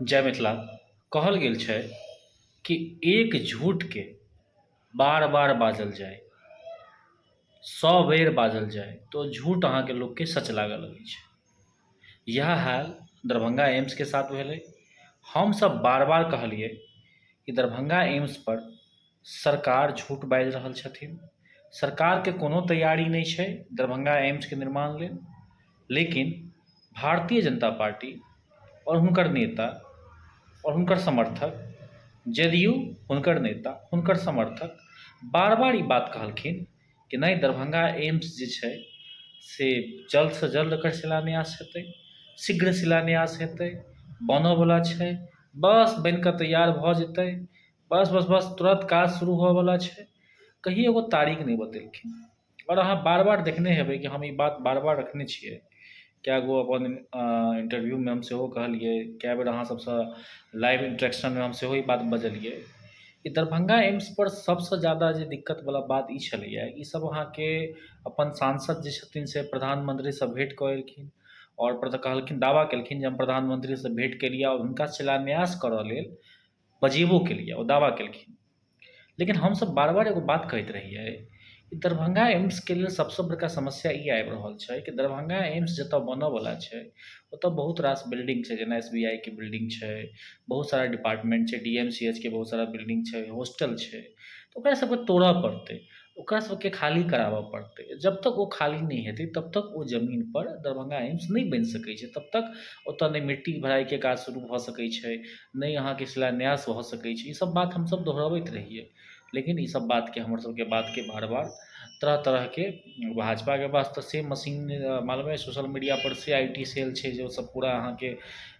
जय मिथिला। कहल गेल छै कि एक झूठके बार बार बाजल जाय, 100 बेर बाजल जाय तो झूठ अहाँके लोकके सच लागऽ लगै छै। इएह हाल दरभंगा एम्सके साथ भेलै। हमसब बार बार कहलियै कि दरभंगा एम्स पर सरकार झूठ बाजि रहल छथिन। सरकारके कोनो तैयारी नहि छै दरभंगा एम्सके निर्माण लेल, लेकिन भारतीय जनता पार्टी और हुनकर नेता और हुनकर समर्थक, जदयू, हुनकर नेता, हुनकर समर्थक बार बार ई बात कहलखिन कि नहि, दरभंगा एम्स जे छै से जल्दसँ जल्द एकर शिलान्यास हेतै, शीघ्र शिलान्यास हेतै, बनऽवला छै, बस बनि कऽ तैयार भऽ जेतै, बस बस बस तुरंत काज शुरू होबऽवला छै। कहीं एगो तारीख नहीं बतेलखिन। और अहाँ बार बार देखने हेबै कि हम ई बात बार बार रखने छियै। कए गो अपन इंटरव्यूमे हम सेहो कहलियै, कए बेर अहाँ सबसँ लाइव इंटरेक्शनमे हम सेहो ई बात बजलियै कि दरभंगा एम्स पर सबसँ ज़्यादा जे दिक्कतवला बात ई छलैए, ई सब अहाँके अपन सांसद जे छथिन से प्रधानमंत्रीसँ भेँट कऽ एलखिन और कहलखिन, दावा केलखिन जे हम प्रधानमंत्रीसँ भेँट केलियै और हुनका शिलान्यास करऽ लेल बजेबो केलियै, ओ दावा केलखिन। लेकिन हमसब बार बार एगो बात कहैत रहियै कि दरभंगा एम्सके लेल सबसँ बड़का समस्या ई आबि रहल छै कि दरभंगा एम्स जतऽ बनऽवला छै ओतऽ बहुत रास बिल्डिंग छै, जेना SBI के बिल्डिंग छै, बहुत सारा डिपार्टमेंट छै, DMCH के बहुत सारा बिल्डिंग छै, हॉस्टल छै, तऽ ओकरा सबके तोड़ऽ पड़तै, ओकरा सबके खाली कराबऽ पड़तै। जब तक ओ खाली नहीं हेतै तब तक ओ जमीन पर दरभंगा एम्स नहीं बनि सकै छै, तब तक ओतऽ नहि मिट्टी भराइके काज शुरू भऽ सकै छै, नहि अहाँके शिलान्यास भऽ सकै छै। ई सब बात हमसब दोहरबैत रहियै, लेकिन ई सब बातके हमर सबके बातके बार बार तरह तरहके, भाजपाके पास तऽ सेम मशीन मालूम है, सोशल मीडिया पर से IT सेल छै जे ओ सब पूरा अहाँके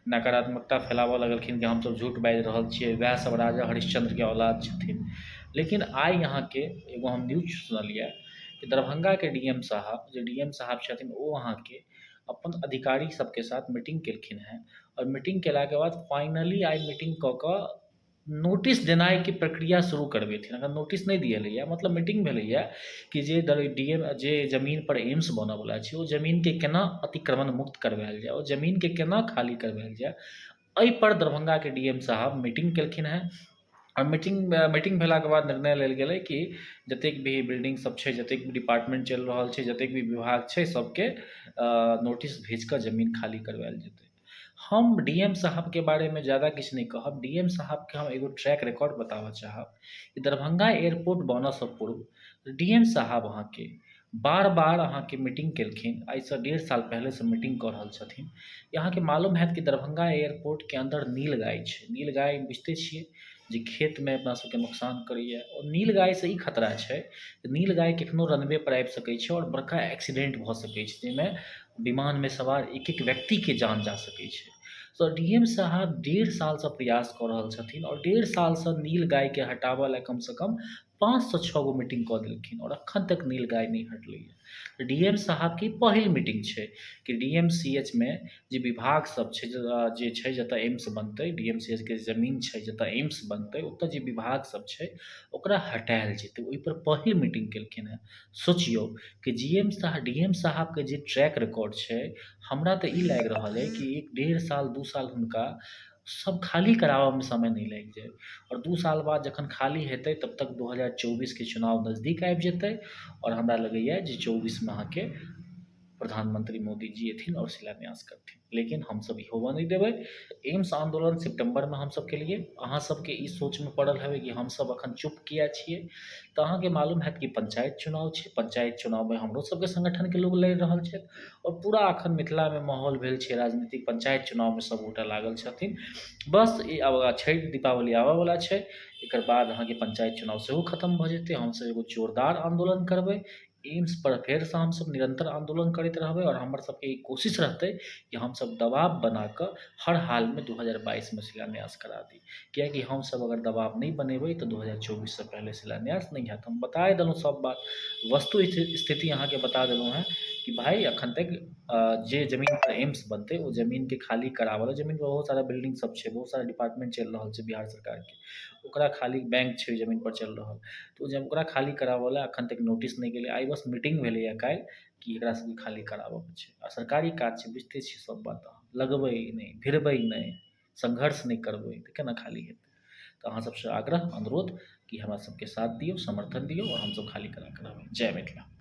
नकारात्मकता फैलाबऽ लगलखिन कि हमसब झूठ बाजि रहल छियै, वएह सब राजा हरिश्चंद्रके औलाद छथिन। लेकिन आइ अहाँके एगो हम न्यूज सुनलिए कि दरभंगाके DM साहब, जे DM साहब छथिन, ओ अहाँके अपन अधिकारी सबके साथ मीटिंग केलखिन हेँ और मीटिंग केलाके बाद फाइनली आइ मीटिंग कऽ कऽ नोटिस देनाइके प्रक्रिया शुरू करबेथिन। अगर नोटिस नहि दिएलैए, मतलब मीटिंग भेलैए कि जे DM जे जमीन पर एम्स बनऽवला छै ओ जमीनके केना अतिक्रमण मुक्त करवाएल जाए, ओ जमीनके केना खाली करवाएल जाए, एहि पर दरभंगाके DM साहब मीटिंग केलखिन हेँ। और मीटिंग भेलाके बाद निर्णय लेल गेलै कि जतेक भी बिल्डिंग सब छै, जतेक भी डिपार्टमेंट चलि रहल छै, जतेक भी विभाग छै, सबके नोटिस भेज कऽ जमीन खाली करवाएल जेतै। हम DM साहबके बारेमे ज़्यादा किछु नहीं कहब। DM साहबके हम एगो ट्रैक रिकॉर्ड बताबऽ चाहब कि दरभंगा एयरपोर्ट बनऽसँ पूर्व DM साहब अहाँके बार बार अहाँके मीटिंग केलखिन। आइसँ 1.5 साल पहिलेसँ मीटिंग कऽ रहल छथिन। अहाँके मालूम हैत कि दरभंगा एयरपोर्टके अंदर नीलगाय छै। नीलगाय बुझिते छियै जे खेतमे अपना सबके नुकसान करैए, और नीलगायसँ ई खतरा छै कि नीलगाय कखनो रनवे पर आबि सकै छै और बड़का एक्सीडेंट भऽ सकै छै, जाहिमे विमानमे सवार एक एक व्यक्तिके जान जा सकै छै। तो DM साहब 1.5 सालसँ प्रयास कऽ रहल छथिन और 1.5 सालसँ नीलगायके हटाबऽ लेल कमसँ कम 5 सँ 6 गो मीटिंग कऽ देलखिन और एखन तक नीलगाय नहि हटलैए। DM साहबके पहिल मीटिंग छै कि DMCHमे जे विभाग सब छै, जे छै जतऽ एम्स बनतै, DMCHके जमीन छै जतऽ एम्स बनतै, ओतऽ जे विभाग सब छै ओकरा हटाएल जेतै, ओहिपर पहिल मीटिंग केलखिन हेँ। सोचियौ कि DM साहबके जे ट्रैक रिकॉर्ड छै, हमरा तऽ ई लागि रहल अइ कि 1.5 साल 2 साल हुनका सब खाली कराबऽमे समय नहीं लागि जाय, और 2 साल बाद जखन खाली हेतै तब तक 2024के चुनाव नजदीक आबि जेतै और हमरा लगैए जे 24में अहाँके प्रधानमंत्री मोदी जी एथिन और शिलान्यास करथिन। लेकिन हमसब ई होबऽ नहीं देबै। एम्स आंदोलन सितम्बरमे हमसब केलियै। अहाँ सबके ई सोचमे पड़ल हेबै कि हमसब एखन चुप किया छियै, तऽ अहाँके मालूम हैत कि पंचायत चुनाव छै। पंचायत चुनावमे हमरो सबके संगठनके लोक लड़ि रहल छथि और पूरा एखन मिथिलामे माहौल भेल छै राजनीतिक, पंचायत चुनावमे सब गोटा लागल छथिन। बस ई आब छठि दीपावली आबऽवला छै, एकर बाद अहाँके पंचायत चुनाव सेहो खतम भऽ जेतै। हमसब एगो जोरदार आंदोलन करबै, एम्स पर फेरसँ हमसब निरंतर आंदोलन करैत रहबै और हमर सबके ई कोशिश रहतै कि हमसब दबाव बना कऽ हर हालमे 2022में शिलान्यास करा दी। कियाकि हमसब अगर दबाव नहीं बनेबै तऽ 2024 से पहले शिलान्यास नहीं हैत। हम बताए देलहुँ सब बात, वस्तु स्थिति अहाँके बता देलहुँ हेँ कि भाई एखन तक जे जमीन पर एम्स बनतै ओ जमीनके खाली कराबऽ, जमीन पर बहुत सारा बिल्डिंग सब छै, बहुत सारा डिपार्टमेंट चलि रहल छै बिहार सरकारके, ओकरा खाली बैंक छै जमीन पर चलि रहल, तऽ जब ओकरा खाली कराबऽ लेल एखन तक नोटिस नहीं गेलै। आइ बस मीटिंग भेलैए काल्हि कि एकरा सबके खाली कराबऽके छै, आ सरकारी काज छै, बुझिते छियै सब बात। अहाँ लगबै नहीं, भिड़बै नहीं, संघर्ष नहीं करबै तऽ केना खाली हेतै। तऽ अहाँ सबसँ आग्रह अनुरोध कि हमरा सबके साथ दियौ, समर्थन दियौ और हमसब खाली कराबय। जय मिथिला।